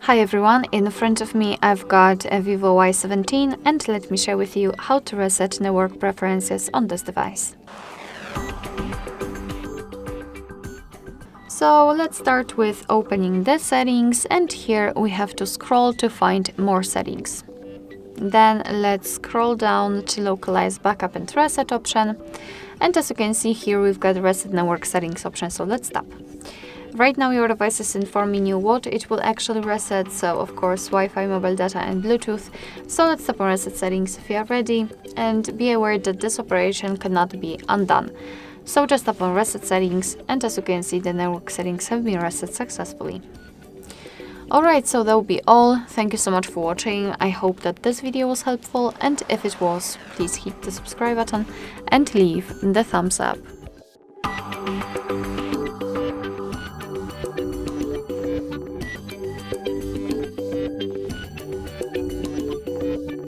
Hi everyone, in front of me I've got a VIVO Y17 and let me share with you how to reset network preferences on this device. So let's start with opening the settings, and here we have to scroll to find more settings. Then let's scroll down to localize backup and reset option, and as you can see here we've got reset network settings option, so let's tap. Right now your device is informing you what it will actually reset, so of course Wi-Fi, mobile data and Bluetooth. So let's tap on reset settings if you are ready, and be aware that this operation cannot be undone. So just tap on reset settings, and as you can see the network settings have been reset successfully. Alright, so that will be all. Thank you so much for watching. I hope that this video was helpful, and if it was, please hit the subscribe button and leave the thumbs up.